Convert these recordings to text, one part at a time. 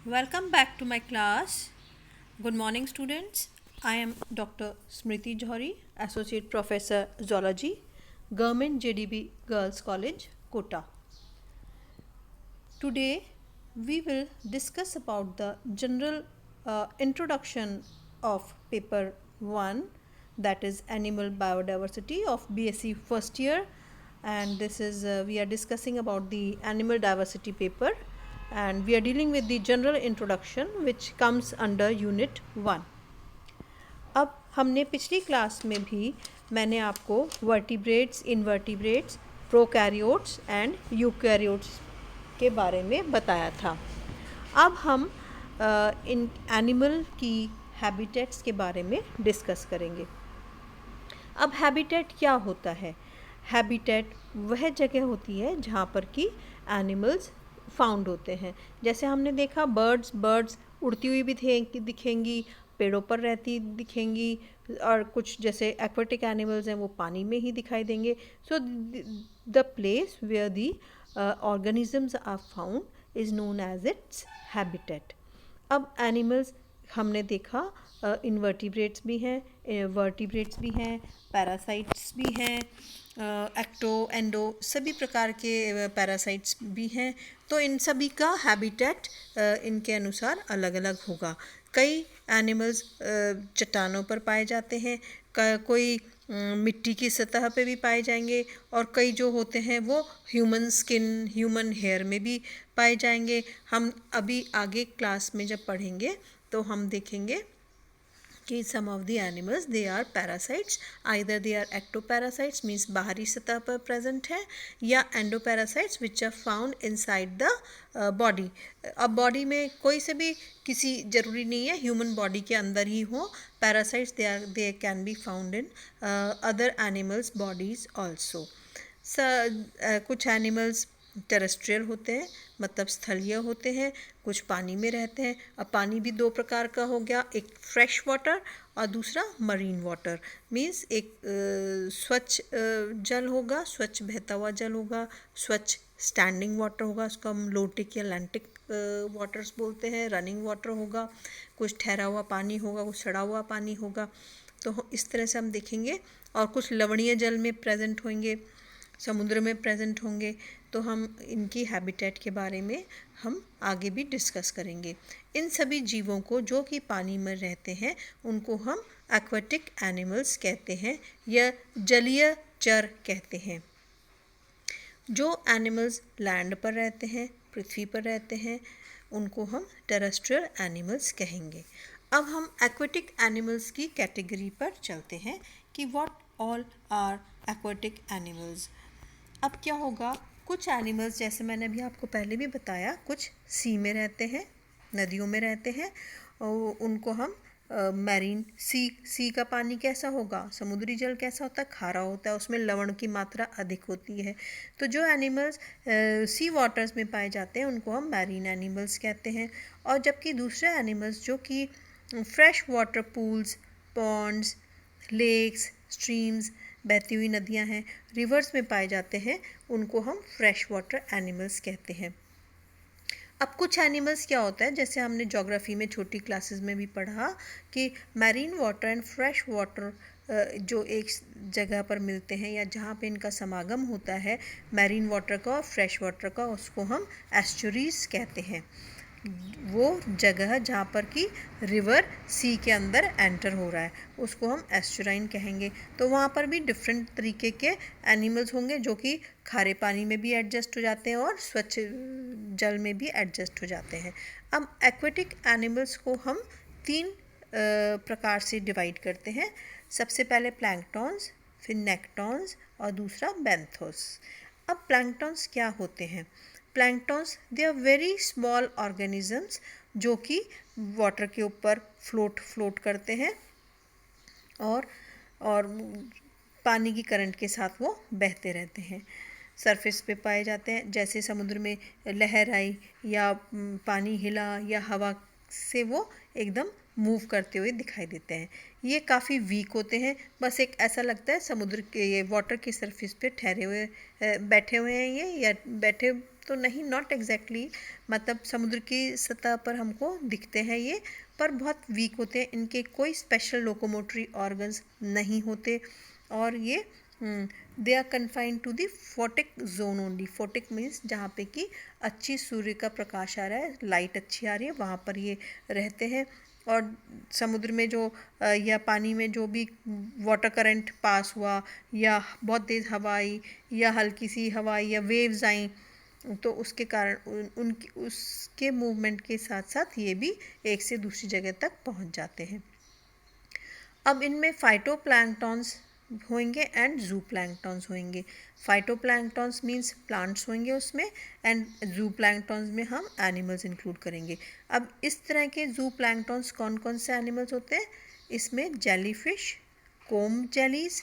Welcome back to my class. Good morning, students. I am Dr. Smriti Johari, Associate Professor Zoology, Government JDB Girls College, Kota. Today, we will discuss about the general introduction of paper 1, that is Animal Biodiversity of BSc first year, and this is we are discussing about the animal diversity paper, and we are dealing with the general introduction which comes under unit 1. अब हमने पिछली class में भी मैंने आपको vertebrates, invertebrates, prokaryotes and eukaryotes के बारे में बताया था. अब हम इन एनिमल की हैबिटेट्स के बारे में डिस्कस करेंगे. अब हैबिटेट क्या होता है? हैबिटेट वह जगह होती है जहाँ पर कि एनिमल्स फाउंड होते हैं. जैसे हमने देखा बर्ड्स उड़ती हुई भी दिखेंगी, पेड़ों पर रहती दिखेंगी, और कुछ जैसे एक्वेटिक एनिमल्स हैं वो पानी में ही दिखाई देंगे. So the place where the organisms are found is known as its habitat. अब एनिमल्स हमने देखा इनवर्टिब्रेट्स भी हैं, वर्टिब्रेट्स भी हैं, पैरासाइट्स भी हैं, एक्टो एंडो सभी प्रकार के पैरासाइट्स भी हैं. तो इन सभी का हैबिटेट इनके अनुसार अलग अलग होगा. कई एनिमल्स चट्टानों पर पाए जाते हैं, कोई मिट्टी की सतह पे भी पाए जाएंगे, और कई जो होते हैं वो ह्यूमन स्किन, ह्यूमन हेयर में भी पाए जाएंगे. हम अभी आगे क्लास में जब पढ़ेंगे तो हम देखेंगे कि some of the animals they are parasites, either they are ectoparasites means बाहरी सतह पर प्रेजेंट है, या endoparasites which are found inside the body. अब बॉडी में कोई से भी किसी जरूरी नहीं है ह्यूमन बॉडी के अंदर ही हो. Parasites they can be found in other animals bodies also. कुछ एनिमल्स टेरेस्ट्रियल होते हैं, मतलब स्थलीय होते हैं, कुछ पानी में रहते हैं. अब पानी भी दो प्रकार का हो गया, एक फ्रेश वाटर और दूसरा मरीन वाटर. मीन्स एक स्वच्छ जल होगा, स्वच्छ बहता हुआ जल होगा, स्वच्छ स्टैंडिंग वाटर होगा, उसको हम लोटिक या लैंटिक वाटर्स बोलते हैं. रनिंग वाटर होगा, कुछ ठहरा हुआ पानी होगा, कुछ सड़ा हुआ पानी होगा. तो इस तरह से हम देखेंगे. और कुछ लवणीय जल में प्रेजेंट होंगे, समुद्र में प्रेजेंट होंगे. तो हम इनकी हैबिटेट के बारे में हम आगे भी डिस्कस करेंगे. इन सभी जीवों को जो कि पानी में रहते हैं उनको हम एक्वेटिक एनिमल्स कहते हैं या जलीय चर कहते हैं. जो एनिमल्स लैंड पर रहते हैं, पृथ्वी पर रहते हैं, उनको हम टेरेस्ट्रियल एनिमल्स कहेंगे. अब हम एक्वेटिक एनिमल्स की कैटेगरी पर चलते हैं कि what all are aquatic animals. अब क्या होगा, कुछ एनिमल्स जैसे मैंने अभी आपको पहले भी बताया, कुछ सी में रहते हैं, नदियों में रहते हैं, और उनको हम मैरीन सी का पानी कैसा होगा, समुद्री जल कैसा होता है, खारा होता है, उसमें लवण की मात्रा अधिक होती है. तो जो एनिमल्स सी वाटर्स में पाए जाते हैं उनको हम मैरीन एनिमल्स कहते हैं. और जबकि दूसरे एनिमल्स जो कि fresh water pools, ponds, lakes, streams, बहती हुई नदियां हैं, रिवर्स में पाए जाते हैं, उनको हम फ्रेश वाटर एनिमल्स कहते हैं. अब कुछ एनिमल्स क्या होता है, जैसे हमने ज्योग्राफी में छोटी क्लासेस में भी पढ़ा कि marine water and fresh water जो एक जगह पर मिलते हैं या जहाँ पे इनका समागम होता है मैरीन वाटर का और फ्रेश वाटर का, उसको हम एस्चुरीज कहते हैं. वो जगह जहाँ पर कि रिवर सी के अंदर एंटर हो रहा है उसको हम एस्चुराइन कहेंगे. तो वहाँ पर भी डिफरेंट तरीके के एनिमल्स होंगे जो कि खारे पानी में भी एडजस्ट हो जाते हैं और स्वच्छ जल में भी एडजस्ट हो जाते हैं. अब एक्वेटिक एनिमल्स को हम तीन प्रकार से डिवाइड करते हैं. सबसे पहले प्लैंक्टॉन्स, फिर नेक्टॉन्स और दूसरा बेंथोस. अब प्लैंक्टॉन्स क्या होते हैं? Planktons they are very small organisms जो कि वाटर के ऊपर फ्लोट करते हैं और पानी की करंट के साथ वो बहते रहते हैं, सरफेस पे पाए जाते हैं. जैसे समुद्र में लहर आई या पानी हिला या हवा से वो एकदम मूव करते हुए दिखाई देते हैं. ये काफ़ी वीक होते हैं, बस एक ऐसा लगता है समुद्र के ये वाटर की सरफेस पे ठहरे हुए बैठे हुए हैं ये, या बैठे तो नहीं, नॉट एग्जैक्टली, मतलब समुद्र की सतह पर हमको दिखते हैं ये, पर बहुत वीक होते हैं, इनके कोई स्पेशल लोकोमोटरी ऑर्गन्स नहीं होते, और ये they are confined to the photic zone only. Photic means जहाँ पे कि अच्छी सूर्य का प्रकाश आ रहा है, लाइट अच्छी आ रही है, वहाँ पर ये रहते हैं। और समुद्र में जो या पानी में जो भी वाटर करंट पास हुआ, या बहुत तेज़ हवा आई, या हल्की सी हवा आई, या वेव्स आई, तो उसके कारण उनकी उसके मूवमेंट के साथ साथ ये भी एक से दूसरी जगह तक पहुंच जाते हैं। अब इनमें फाइटोप्लैंक्टॉन्स होंगे एंड जू प्लैंक्टॉन्स होंगे। फाइटोप्लैंक्टॉन्स मीन्स प्लांट्स होंगे उसमें, एंड जू प्लैंक्टॉन्स में हम एनिमल्स इंक्लूड करेंगे। अब इस तरह के जू प्लैंक्टॉन्स कौन कौन से एनिमल्स होते हैं? इसमें जेलीफिश, कोम जेलीज,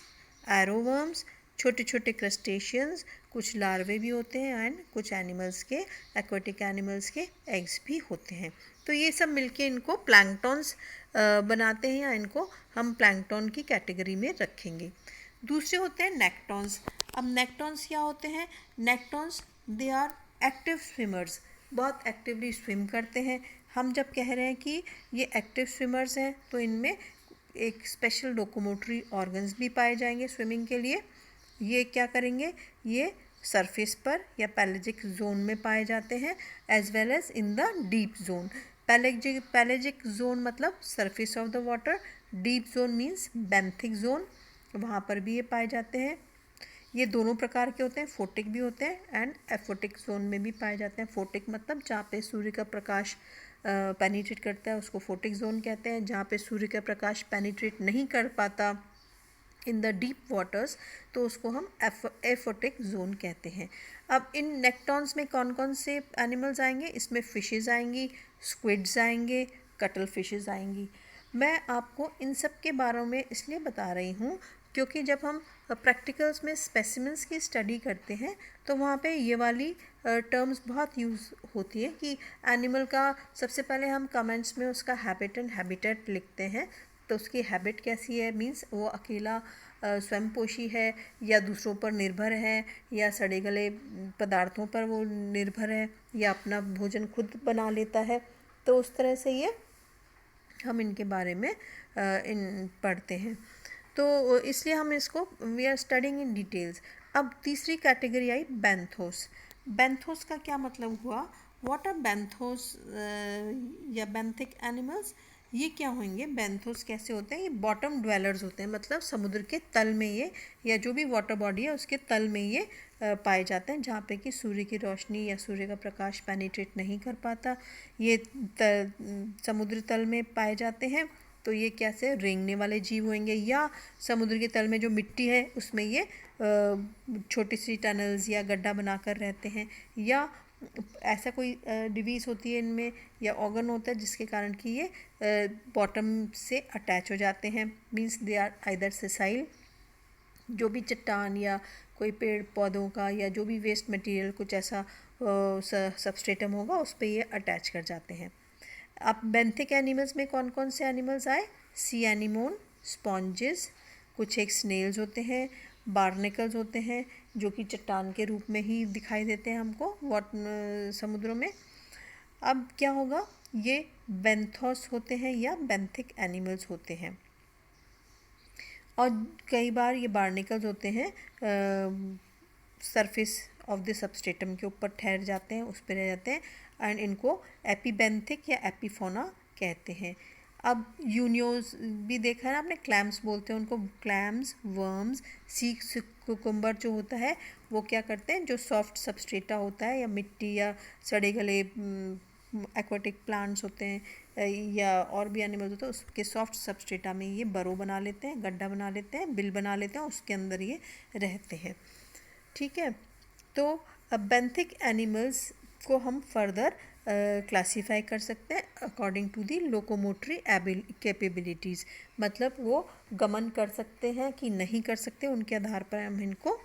एरोवर्म्स, छोटे छोटे क्रस्टेशियंस, कुछ लार्वे भी होते हैं, एंड कुछ एनिमल्स के, एक्वाटिक एनिमल्स के एग्स भी होते हैं। तो ये सब मिलके इनको प्लैंक्टॉन्स बनाते हैं, या इनको हम प्लैंक्टॉन की कैटेगरी में रखेंगे। दूसरे होते हैं नेक्टॉन्स। अब नेक्टॉन्स क्या होते हैं? नेक्टॉन्स दे आर एक्टिव स्विमर्स, बहुत एक्टिवली स्विम करते हैं। हम जब कह रहे हैं कि ये एक्टिव स्विमर्स हैं, तो इनमें एक स्पेशल लोकोमोटरी ऑर्गन्स भी पाए जाएंगे स्विमिंग के लिए। ये क्या करेंगे? ये सरफेस पर या पैलेजिक जोन में पाए जाते हैं, as well as in the deep zone. Pelagic zone मतलब surface of the water, deep zone means benthic zone, वहाँ पर भी ये पाए जाते हैं। ये दोनों प्रकार के होते हैं, फोटिक भी होते हैं एंड एफोटिक जोन में भी पाए जाते हैं। फोटिक मतलब जहाँ पे सूर्य का प्रकाश पेनिट्रेट करता है उसको फोटिक जोन कहते हैं। जहाँ पे सूर्य का प्रकाश पेनिट्रेट नहीं कर पाता इन द डीप वाटर्स, तो उसको हम एफोटिक जोन कहते हैं। अब इन नेक्टॉन्स में कौन कौन से एनिमल्स आएंगे? इसमें फिशेस आएंगी, स्क्विड्स आएंगे, कटल फिशेस आएंगी। मैं आपको इन सब के बारे में इसलिए बता रही हूँ क्योंकि जब हम प्रैक्टिकल्स में स्पेसिमेंस की स्टडी करते हैं तो वहाँ पे ये वाली टर्म्स बहुत यूज़ होती है कि एनिमल का सबसे पहले हम कमेंट्स में उसका हैबिट एंड हैबिटेट लिखते हैं। तो उसकी हैबिट कैसी है? मीन्स वो अकेला स्वयंपोषी है, या दूसरों पर निर्भर है, या सड़े गले पदार्थों पर वो निर्भर है, या अपना भोजन खुद बना लेता है। तो उस तरह से ये हम इनके बारे में इन पढ़ते हैं। तो इसलिए हम इसको we are studying in details. अब तीसरी कैटेगरी आई बेंथोस। बेंथोस का क्या मतलब हुआ? व्हाट आर बेंथोस या बेंथिक एनिमल्स? ये क्या होंगे? बेंथोस कैसे होते हैं? ये बॉटम ड्वेलर्स होते हैं, मतलब समुद्र के तल में ये, या जो भी वाटर बॉडी है उसके तल में ये पाए जाते हैं, जहाँ पे कि सूर्य की रोशनी या सूर्य का प्रकाश पेनिट्रेट नहीं कर पाता। ये समुद्र तल में पाए जाते हैं। तो ये कैसे रेंगने वाले जीव होंगे, या समुद्र के तल में जो मिट्टी है उसमें ये छोटी सी टनल्स या गड्ढा बनाकर रहते हैं, या ऐसा कोई डिवीज़ होती है इनमें या ऑर्गन होता है जिसके कारण कि ये बॉटम से अटैच हो जाते हैं। Means they are either sessile, जो भी चट्टान या कोई पेड़ पौधों का या जो भी वेस्ट मटेरियल कुछ ऐसा सबस्ट्रेटम होगा उस पर ये अटैच कर जाते हैं। अब बेंथिक एनिमल्स में कौन कौन से एनिमल्स आए? सी एनिमोन, स्पॉन्जेस, कुछ एक स्नेल्स होते हैं, बार्नेकल्स होते हैं जो कि चट्टान के रूप में ही दिखाई देते हैं हमको समुद्रों में। अब क्या होगा? ये बेंथोस होते हैं या बेंथिक एनिमल्स होते हैं। और कई बार ये बार्नेकल्स होते हैं सरफेस ऑफ द सबस्ट्रेटम के ऊपर ठहर जाते हैं, उस पर रह जाते हैं, एंड इनको एपीबेंथिक या एपीफोना कहते हैं। अब यूनियोज भी देखा है ना आपने, क्लैम्स बोलते हैं उनको, क्लैम्स, वर्म्स, सी कुकुम्बर जो होता है वो क्या करते हैं, जो सॉफ्ट सबस्ट्रेटा होता है या मिट्टी या सड़े गले एक्वाटिक प्लांट्स होते हैं या और भी एनिमल्स होते हैं, उसके सॉफ्ट सबस्ट्रेटा में ये बरो बना लेते हैं, गड्ढा बना लेते हैं, बिल बना लेते हैं, उसके अंदर ये रहते हैं। ठीक है, तो बेंथिक एनिमल्स को हम फर्दर क्लासीफाई कर सकते हैं according to the locomotory capabilities, मतलब वो गमन कर सकते हैं कि नहीं कर सकते, उनके आधार पर हम इनको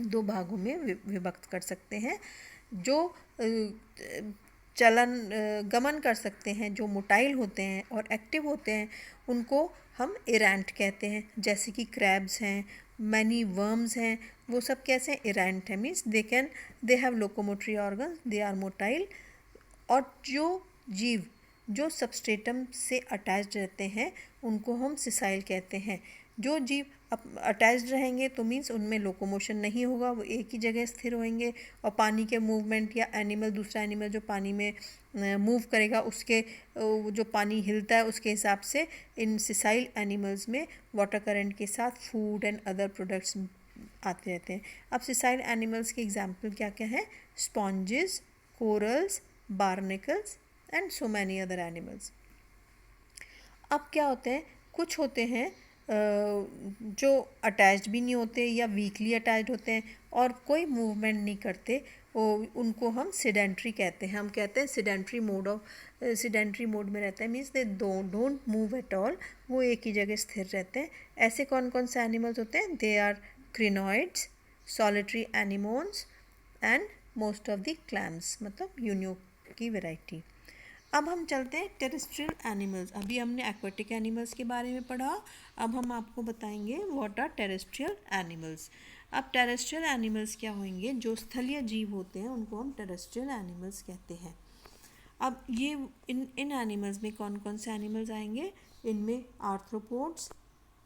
दो भागों में विभक्त कर सकते हैं। जो गमन कर सकते हैं, जो मोटाइल होते हैं और एक्टिव होते हैं, उनको हम एरेंट कहते हैं। जैसे कि क्रैब्स हैं, मैनी वर्म्स हैं, वो सब कैसे एरेंट है, means they have locomotory organs, they are motile. और जो जीव जो सबस्ट्रेटम से अटैच्ड रहते हैं उनको हम सिसाइल कहते हैं। जो जीव अटैच्ड रहेंगे तो मीन्स उनमें लोकोमोशन नहीं होगा, वो एक ही जगह स्थिर होंगे और पानी के मूवमेंट या दूसरा एनिमल जो पानी में मूव करेगा उसके जो पानी हिलता है उसके हिसाब से इन सिसाइल एनिमल्स में वाटर करंट के साथ फूड एंड अदर प्रोडक्ट्स आते रहते हैं। अब सिसाइल एनिमल्स के एग्जाम्पल क्या क्या हैं? Sponges, corals, barnacles and so many other animals. अब क्या होते हैं, कुछ होते हैं जो अटैच्ड भी नहीं होते या वीकली अटैच्ड होते हैं और कोई मूवमेंट नहीं करते, उनको हम सिडेंट्री कहते हैं। हम कहते हैं सिडेंट्री मोड में रहते हैं, means they don't move at all, वो एक ही जगह स्थिर रहते हैं। ऐसे कौन कौन से एनिमल्स होते हैं? They are crinoids, solitary anemones and most of the clams, मतलब यूनियो की वैरायटी। अब हम चलते हैं टेरेस्ट्रियल एनिमल्स। अभी हमने एक्वेटिक एनिमल्स के बारे में पढ़ा, अब हम आपको बताएंगे व्हाट आर टेरेस्ट्रियल एनिमल्स। अब टेरेस्ट्रियल एनिमल्स क्या होंगे? जो स्थलीय जीव होते हैं उनको हम टेरेस्ट्रियल एनिमल्स कहते हैं। अब ये इन एनिमल्स में कौन कौन से एनिमल्स आएंगे? इनमें आर्थ्रोपोड्स,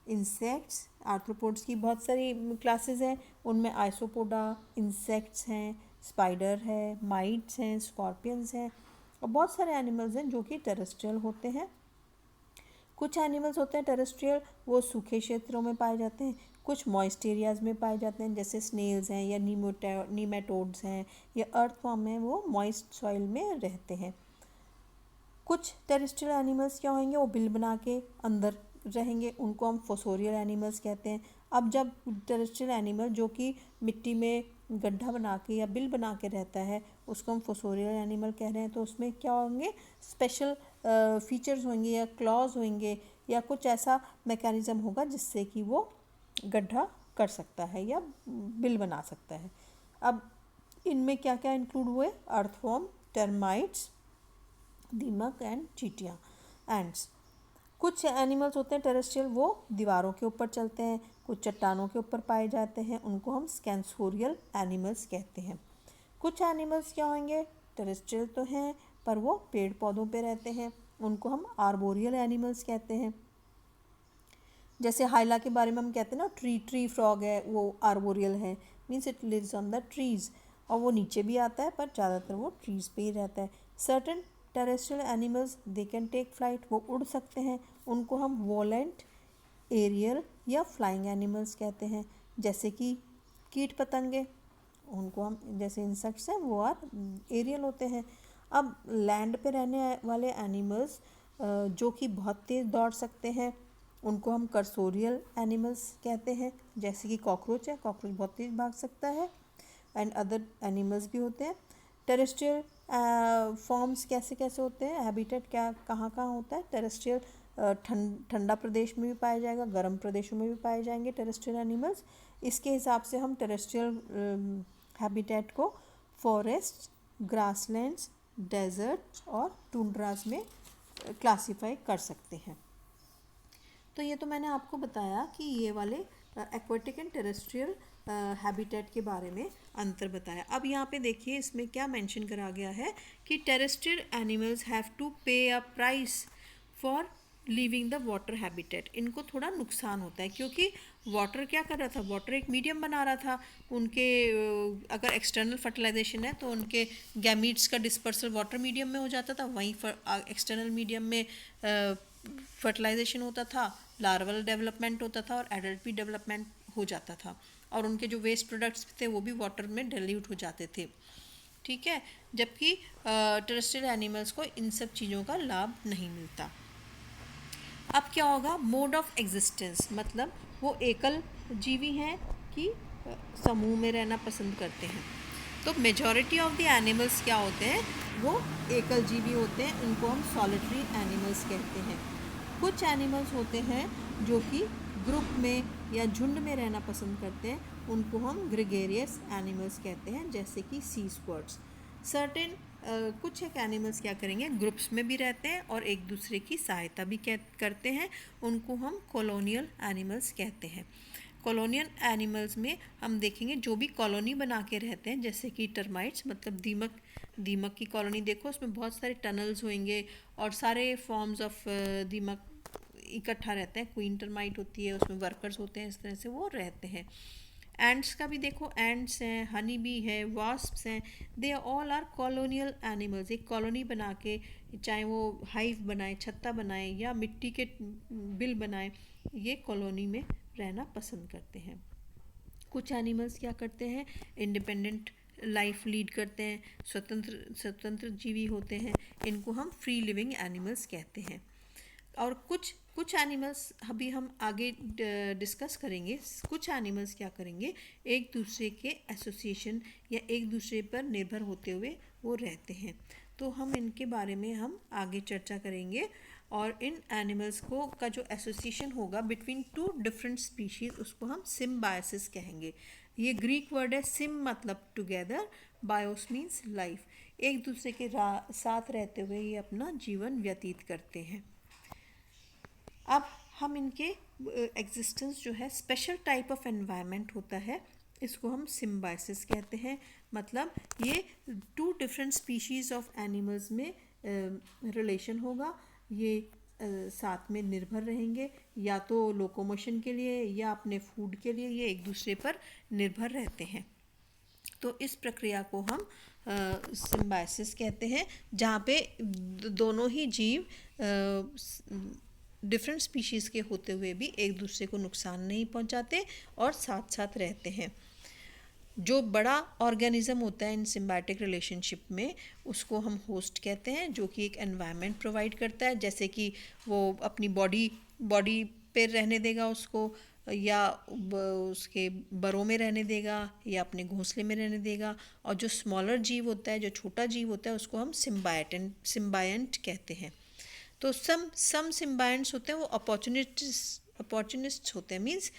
इंसेक्ट्स, आर्थ्रोपोड्स की बहुत सारी क्लासेस हैं, उनमें आइसोपोडा, इंसेक्ट्स हैं, स्पाइडर है, माइट्स हैं, स्कॉर्पियंस हैं, और बहुत सारे एनिमल्स हैं जो कि टेरेस्ट्रियल होते हैं। कुछ एनिमल्स होते हैं टेरेस्ट्रियल, वो सूखे क्षेत्रों में पाए जाते हैं, कुछ मॉइस्ट एरियाज में पाए जाते हैं, जैसे स्नेल्स हैं या नीमेटोड्स हैं या अर्थवॉर्म में, वो मॉइस्ट सॉइल में रहते हैं। कुछ टेरेस्ट्रियल एनिमल्स क्या होंगे? वो बिल बना के अंदर रहेंगे, उनको हम फोसोरियल एनिमल्स कहते हैं। अब जब टेरेस्ट्रियल एनिमल जो कि मिट्टी में गड्ढा बना के या बिल बना के रहता है उसको हम फोसोरियल एनिमल कह रहे हैं, तो उसमें क्या होंगे? स्पेशल फीचर्स होंगे या क्लॉज होंगे या कुछ ऐसा मैकेनिज्म होगा जिससे कि वो गड्ढा कर सकता है या बिल बना सकता है। अब इनमें क्या क्या इंक्लूड हुए? अर्थवॉर्म, टर्माइट्स, दीमक एंड चींटियाँ, एंड्स। कुछ एनिमल्स होते हैं टेरेस्ट्रियल, वो दीवारों के ऊपर चलते हैं, कुछ चट्टानों के ऊपर पाए जाते हैं, उनको हम स्कैंसोरियल एनिमल्स कहते हैं। कुछ एनिमल्स क्या होंगे? टेरेस्ट्रियल तो हैं पर वो पेड़ पौधों पे रहते हैं, उनको हम आर्बोरियल एनिमल्स कहते हैं। जैसे हाइला के बारे में हम कहते हैं ना, ट्री फ्रॉग है, वो आर्बोरियल है, means it lives on the trees, और वो नीचे भी आता है पर ज़्यादातर वो ट्रीज पे ही रहता है। Certain terrestrial animals they can take flight, वो उड़ सकते हैं, उनको हम वोलेंट, एरियल या फ्लाइंग एनिमल्स कहते हैं। जैसे कि कीट पतंगे, उनको हम, जैसे इंसेक्ट्स हैं, वो आर एरियल होते हैं। अब लैंड पे रहने वाले एनिमल्स जो कि बहुत तेज़ दौड़ सकते हैं उनको हम कर्सोरियल एनिमल्स कहते हैं। जैसे कि कॉकरोच है, कॉकरोच बहुत तेज़ भाग सकता है, एंड अदर एनिमल्स भी होते हैं। टेरेस्ट्रियल फॉर्म्स कैसे कैसे होते हैं? हैबिटेट क्या कहाँ कहाँ होता है? टेरेस्ट्रियल ठंडा प्रदेश में भी पाया जाएगा, गर्म प्रदेशों में भी पाए जाएंगे टेरेस्ट्रियल एनिमल्स। इसके हिसाब से हम टेरेस्ट्रियल हैबिटेट को फॉरेस्ट, ग्रासलैंड्स, डेजर्ट और टुंड्रास में क्लासीफाई कर सकते हैं। तो ये तो मैंने आपको बताया कि ये वाले एक्वेटिक एंड टेरेस्ट्रियल हैबिटेट के बारे में अंतर बताया। अब यहाँ पे देखिए इसमें क्या मेंशन करा गया है कि टेरेस्ट्रियल एनिमल्स हैव टू पे a price for living the water habitat. इनको थोड़ा नुकसान होता है क्योंकि वाटर क्या कर रहा था? वाटर एक मीडियम बना रहा था। उनके अगर एक्सटर्नल फर्टिलाइजेशन है तो उनके गैमीट्स का डिस्पर्सल वाटर मीडियम में हो जाता था, वहीं एक्सटर्नल मीडियम में फर्टिलाइजेशन होता था, लार्वल डेवलपमेंट होता था और एडल्ट भी डेवलपमेंट हो जाता था, और उनके जो वेस्ट प्रोडक्ट्स थे वो भी वाटर में डिल्यूट हो जाते थे। ठीक है, जबकि टेरेस्ट्रियल एनिमल्स को इन सब चीज़ों का लाभ नहीं मिलता। अब क्या होगा? मोड ऑफ एग्जिस्टेंस, मतलब वो एकल जीवी हैं कि समूह में रहना पसंद करते हैं। तो मेजॉरिटी ऑफ द एनिमल्स क्या होते हैं? वो एकल जीवी होते हैं, उनको हम सॉलिटरी एनिमल्स कहते हैं। कुछ एनिमल्स होते हैं जो कि ग्रुप में या झुंड में रहना पसंद करते हैं, उनको हम ग्रेगेरियस एनिमल्स कहते हैं, जैसे कि सी स्क्वाड्स। सर्टेन कुछ एक एनिमल्स क्या करेंगे, ग्रुप्स में भी रहते हैं और एक दूसरे की सहायता भी करते हैं, उनको हम कॉलोनियल एनिमल्स कहते हैं। कॉलोनियल एनिमल्स में हम देखेंगे जो भी कॉलोनी बना के रहते हैं, जैसे कि टर्माइट्स, मतलब दीमक की कॉलोनी देखो, उसमें बहुत सारे टनल्स होंगे और सारे फॉर्म्स ऑफ दीमक इकट्ठा रहते हैं। क्वीन टर्माइट होती है, उसमें वर्कर्स होते हैं, इस तरह से वो रहते हैं। एंड्स का भी देखो, एंड्स हैं, हनी बी है, वास्प्स हैं, they all are colonial animals. एक कॉलोनी बना के, चाहे वो हाइव बनाए, छत्ता बनाए या मिट्टी के बिल बनाए, ये कॉलोनी में रहना पसंद करते हैं। कुछ एनिमल्स क्या करते हैं, इंडिपेंडेंट लाइफ लीड करते हैं, स्वतंत्र जीवी होते हैं, इनको हम फ्री लिविंग एनिमल्स कहते हैं। और कुछ एनिमल्स अभी हम आगे डिस्कस करेंगे। कुछ एनिमल्स क्या करेंगे, एक दूसरे के एसोसिएशन या एक दूसरे पर निर्भर होते हुए वो रहते हैं। तो हम इनके बारे में हम आगे चर्चा करेंगे। और इन एनिमल्स को का जो एसोसिएशन होगा बिटवीन टू डिफरेंट स्पीशीज़, उसको हम सिम्बायोसिस कहेंगे। ये ग्रीक वर्ड है, सिम मतलब टुगेदर, बायोस मीन्स लाइफ। एक दूसरे के साथ रहते हुए ये अपना जीवन व्यतीत करते हैं। अब हम इनके एग्जिस्टेंस जो है, स्पेशल टाइप ऑफ एनवायरनमेंट होता है, इसको हम सिम्बायोसिस कहते हैं। मतलब ये two different species of animals में रिलेशन होगा, ये साथ में निर्भर रहेंगे, या तो लोकोमोशन के लिए या अपने फूड के लिए ये एक दूसरे पर निर्भर रहते हैं। तो इस प्रक्रिया को हम सिम्बायोसिस कहते हैं, जहाँ पे दोनों ही जीव डिफरेंट स्पीशीज़ के होते हुए भी एक दूसरे को नुकसान नहीं पहुंचाते और साथ साथ रहते हैं। जो बड़ा ऑर्गेनिज्म होता है इन सिम्बायोटिक रिलेशनशिप में, उसको हम होस्ट कहते हैं, जो कि एक एनवायरनमेंट प्रोवाइड करता है, जैसे कि वो अपनी बॉडी पे रहने देगा उसको, या उसके बरों में रहने देगा, या अपने घोंसले में रहने देगा। और जो स्मॉलर जीव होता है, जो छोटा जीव होता है, उसको हम सिम्बायंट कहते हैं। तो सम सिम्बायंट्स होते हैं वो अपॉर्चुनिस्ट्स होते हैं, मीन्स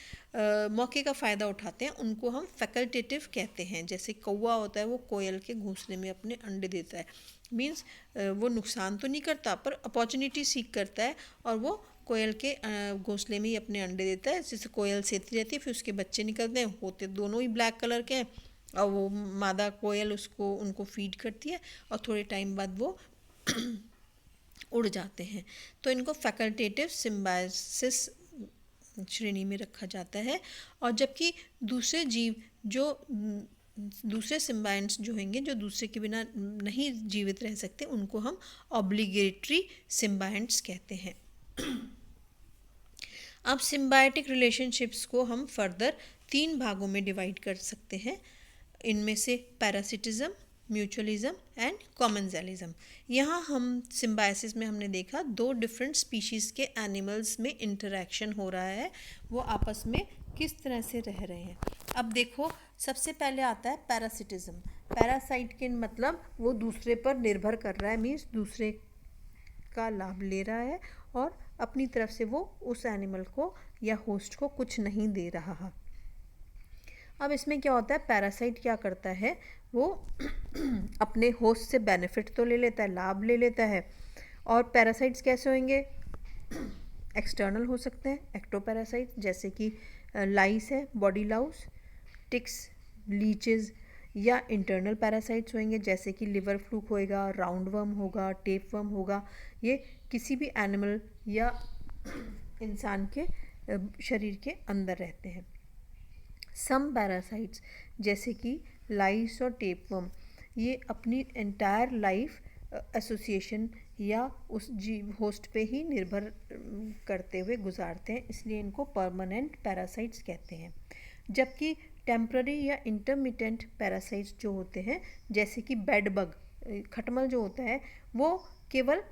मौके का फ़ायदा उठाते हैं, उनको हम फैकल्टेटिव कहते हैं। जैसे कौवा होता है, वो कोयल के घोंसले में अपने अंडे देता है, मीन्स वो नुकसान तो नहीं करता पर अपॉर्चुनिटी सीख करता है, और वो कोयल के घोंसले में ही अपने अंडे देता है। जैसे कोयल सेती रहती है, फिर उसके बच्चे निकलते हैं, होते दोनों ही ब्लैक कलर के हैं, और वो मादा कोयल उनको फीड करती है, और थोड़े टाइम बाद वो उड़ जाते हैं। तो इनको फैकल्टेटिव सिम्बायोसिस श्रेणी में रखा जाता है। और जबकि दूसरे जीव जो दूसरे सिम्बायंट्स जो होंगे, जो दूसरे के बिना नहीं जीवित रह सकते, उनको हम ऑब्लिगेटरी सिम्बायंट्स कहते हैं। अब सिम्बायोटिक रिलेशनशिप्स को हम फर्दर 3 भागों में डिवाइड कर सकते हैं। इनमें से पैरासिटिज्म, म्यूचुअलिज्म एंड कॉमेंसलिज्म। यहाँ हम सिम्बायोसिस में हमने देखा 2 डिफरेंट स्पीशीज़ के एनिमल्स में इंटरेक्शन हो रहा है, वो आपस में किस तरह से रह रहे हैं। अब देखो, सबसे पहले आता है पैरासिटिज्म। पैरासाइट के मतलब वो दूसरे पर निर्भर कर रहा है, मीन्स दूसरे का लाभ ले रहा है और अपनी तरफ से वो उस एनिमल को या होस्ट को कुछ नहीं दे रहा है। अब इसमें क्या होता है, पैरासाइट क्या करता है, वो अपने होस्ट से बेनिफिट तो ले लेता है, लाभ ले लेता है। और पैरासाइट्स कैसे होंगे, एक्सटर्नल हो सकते हैं, एक्टोपैरासाइट, जैसे कि लाइस है, बॉडी लाउस, टिक्स, लीचेस, या इंटरनल पैरासाइट्स होंगे, जैसे कि लिवर फ्लूक होएगा, राउंड वर्म होगा, टेप वर्म होगा। ये किसी भी एनिमल या इंसान के शरीर के अंदर रहते हैं। सम पैरासाइट्स जैसे कि लाइस और टेपवर्म, ये अपनी एंटायर लाइफ एसोसिएशन या उस जीव होस्ट पे ही निर्भर करते हुए गुजारते हैं, इसलिए इनको परमानेंट पैरासाइट्स कहते हैं। जबकि टेम्पररी या इंटरमिटेंट पैरासाइट्स जो होते हैं, जैसे कि बेड बग, खटमल जो होता है, वो केवल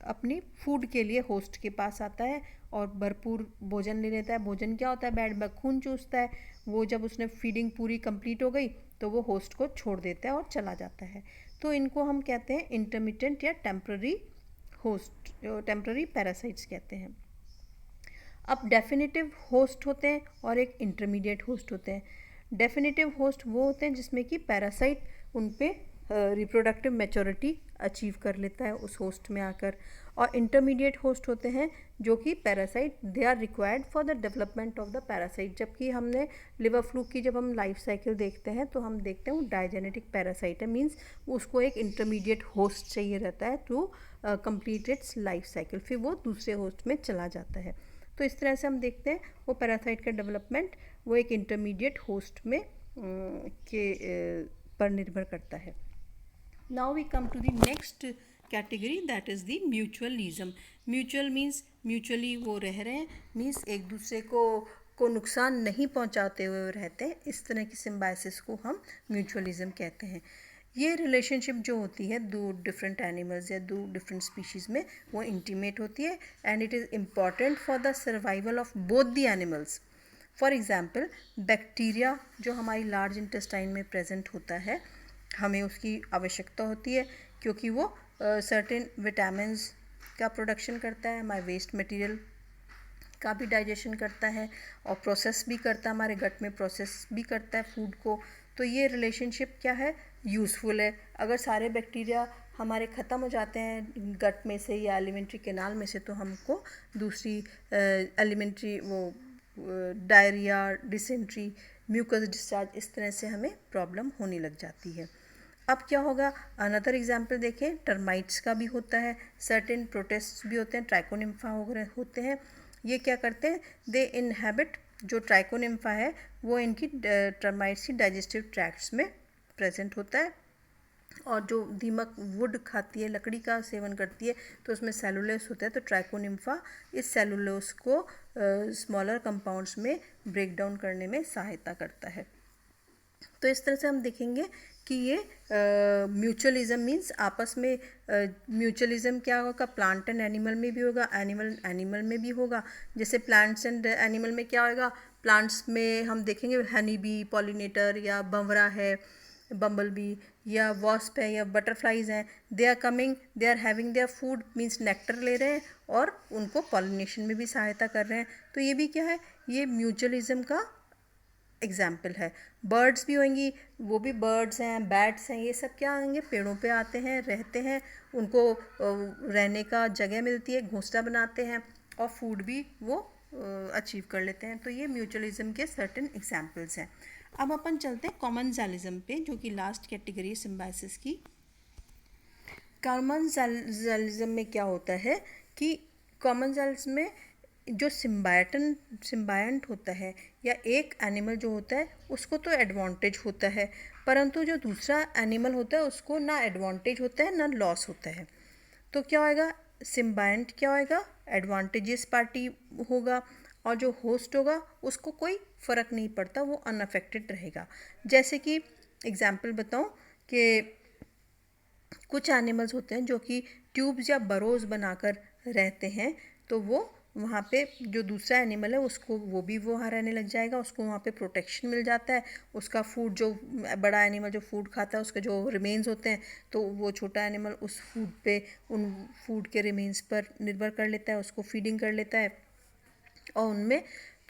अपनी फूड के लिए होस्ट के पास आता है और भरपूर भोजन ले लेता है। भोजन क्या होता है, बेड बग खून चूसता है, वो जब उसने फीडिंग पूरी कंप्लीट हो गई तो वो होस्ट को छोड़ देता है और चला जाता है। तो इनको हम कहते हैं इंटरमिटेंट या टेम्पररी पैरासाइट्स कहते हैं। अब डेफिनेटिव होस्ट होते हैं और एक इंटरमीडिएट होस्ट होते हैं। डेफिनेटिव होस्ट वो होते हैं जिसमें कि पैरासाइट उन पे रिप्रोडक्टिव मैच्योरिटी अचीव कर लेता है उस होस्ट में आकर। और इंटरमीडिएट होस्ट होते हैं जो कि parasite, they are required for the development of the parasite. जबकि हमने लिवर फ्लू की जब हम लाइफ साइकिल देखते हैं तो हम देखते हैं वो डायजेनेटिक पैरासाइट है, मीन्स उसको एक इंटरमीडिएट होस्ट चाहिए रहता है to complete its life cycle, फिर वो दूसरे होस्ट में चला जाता है। तो इस तरह से हम देखते हैं वो पैरासाइट का डेवलपमेंट वो एक इंटरमीडिएट होस्ट में पर निर्भर करता है। Now we come to the next category, that is the mutualism. Mutual means mutually वो रह रहे हैं, मीन्स एक दूसरे को नुकसान नहीं पहुंचाते हुए वो रहते हैं। इस तरह की सिम्बायोसिस को हम म्यूचुअलिज्म कहते हैं। ये रिलेशनशिप जो होती है दो डिफरेंट एनिमल्स या दो डिफरेंट स्पीशीज़ में, वो इंटीमेट होती है and it is important for the survival of both the animals. For example bacteria जो हमारी लार्ज इंटेस्टाइन में प्रेजेंट होता है, हमें उसकी आवश्यकता होती है क्योंकि वो सर्टेन विटामिन्स का प्रोडक्शन करता है, हमारे वेस्ट मटेरियल का भी डाइजेशन करता है और प्रोसेस भी करता है, हमारे गट में प्रोसेस भी करता है फूड को। तो ये रिलेशनशिप क्या है, यूज़फुल है। अगर सारे बैक्टीरिया हमारे ख़त्म हो जाते हैं गट में से या एलिमेंट्री कैनाल में से, तो हमको दूसरी एलिमेंट्री वो डायरिया, डिसेंट्री, म्यूकस डिस्चार्ज, इस तरह से हमें प्रॉब्लम होने लग जाती है। अब क्या होगा, अनदर एग्जाम्पल देखें, टर्माइट्स का भी होता है, सर्टेन प्रोटिस्ट भी होते हैं, ट्राइकोनिम्फा वगैरह होते हैं। ये क्या करते हैं, दे इनहेबिट, जो ट्राइकोनिम्फा है वो इनकी टर्माइट्स की डाइजेस्टिव ट्रैक्ट्स में प्रेजेंट होता है। और जो दीमक वुड खाती है, लकड़ी का सेवन करती है, तो उसमें सेलुलोस होता है। तो ट्राइकोनिम्फा इस सेलुलोस को स्मॉलर कंपाउंड्स में ब्रेक डाउन करने में सहायता करता है। तो इस तरह से हम देखेंगे कि ये म्यूचुअलिज्म मीन्स आपस में म्यूचुअलिज्म क्या होगा, प्लांट एंड एनिमल में भी होगा, एनिमल में भी होगा। जैसे प्लांट्स एंड एनिमल में क्या होगा, प्लांट्स में हम देखेंगे हनी बी, पॉलिनेटर या भंवरा है, बम्बल बी या वॉस्प है या बटरफ्लाइज हैं, they are coming, they are having their food, means nectar ले रहे हैं और उनको पॉलिनेशन में भी सहायता कर रहे हैं। तो ये भी क्या है, ये म्यूचुअलिज्म का एग्जाम्पल है। बर्ड्स भी होंगी, वो भी बर्ड्स हैं, बैट्स हैं, ये सब क्या आएंगे, पेड़ों पे आते हैं, रहते हैं, उनको रहने का जगह मिलती है, घोंसला बनाते हैं और फूड भी वो अचीव कर लेते हैं। तो ये म्यूचुअलिज्म के सर्टेन एग्जाम्पल्स हैं। अब अपन चलते हैं कॉमनसेलिज्म पे, जो कि लास्ट कैटेगरी है सिम्बायोसिस की। कॉमनसेलिज्म में क्या होता है कि कॉमनसेलिज्म में जो सिम्बायंट होता है या एक एनिमल जो होता है उसको तो एडवांटेज होता है, परंतु जो दूसरा एनिमल होता है उसको ना एडवांटेज होता है ना लॉस होता है। तो क्या होएगा, सिम्बायंट क्या होएगा, एडवांटेजेस पार्टी होगा और जो होस्ट होगा उसको कोई फ़र्क नहीं पड़ता, वो अनअफेक्टेड रहेगा। जैसे कि एग्जाम्पल बताऊं कि कुछ एनिमल्स होते हैं जो कि ट्यूब्स या बरोज बनाकर रहते हैं, तो वो वहाँ पे जो दूसरा एनिमल है उसको वो भी वहाँ रहने लग जाएगा, उसको वहाँ पे प्रोटेक्शन मिल जाता है। उसका फूड, जो बड़ा एनिमल जो फूड खाता है उसके जो रिमेन्स होते हैं, तो वो छोटा एनिमल उस फूड पे, उन फूड के रिमेन्स पर निर्भर कर लेता है, उसको फीडिंग कर लेता है और उनमें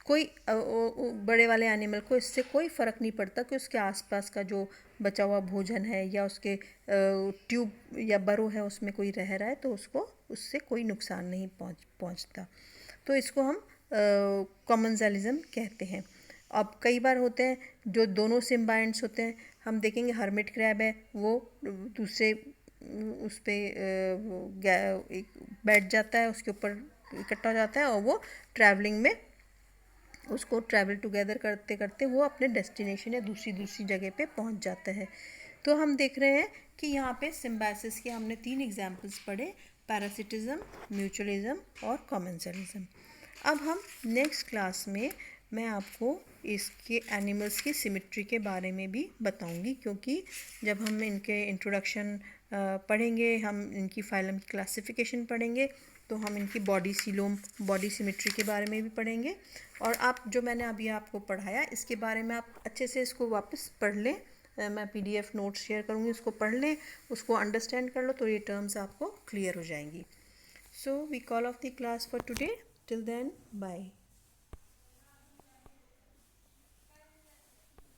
कोई बड़े वाले एनिमल को इससे कोई फ़र्क नहीं पड़ता कि उसके आसपास का जो बचा हुआ भोजन है या उसके ट्यूब या बरो है उसमें कोई रह रहा है, तो उसको उससे कोई नुकसान नहीं पहुंचता। तो इसको हम कॉमनसेलिज्म कहते हैं। अब कई बार होते हैं जो दोनों सिम्बायंट्स होते हैं, हम देखेंगे हर्मिट क्रैब है, वो दूसरे उस पर बैठ जाता है, उसके ऊपर इकट्ठा हो जाता है और वो ट्रैवलिंग में उसको ट्रैवल टुगेदर करते करते वो अपने डेस्टिनेशन या दूसरी जगह पे पहुंच जाता है। तो हम देख रहे हैं कि यहाँ पे सिम्बायोसिस के हमने 3 एग्जाम्पल्स पढ़े, पैरासिटिज्म, म्यूचुअलिज्म और कॉमनसेलिज्म। अब हम नेक्स्ट क्लास में मैं आपको इसके एनिमल्स की सिमेट्री के बारे में भी बताऊंगी, क्योंकि जब हम इनके इंट्रोडक्शन पढ़ेंगे, हम इनकी फाइलम की क्लासिफिकेशन पढ़ेंगे, तो हम इनकी बॉडी सीलोम, बॉडी सिमेट्री के बारे में भी पढ़ेंगे। और आप जो मैंने अभी आपको पढ़ाया इसके बारे में आप अच्छे से इसको वापस पढ़ लें, मैं PDF नोट्स शेयर करूँगी, उसको पढ़ लें, उसको अंडरस्टैंड कर लो, तो ये टर्म्स आपको क्लियर हो जाएंगी। So we call off the class for today, till then bye.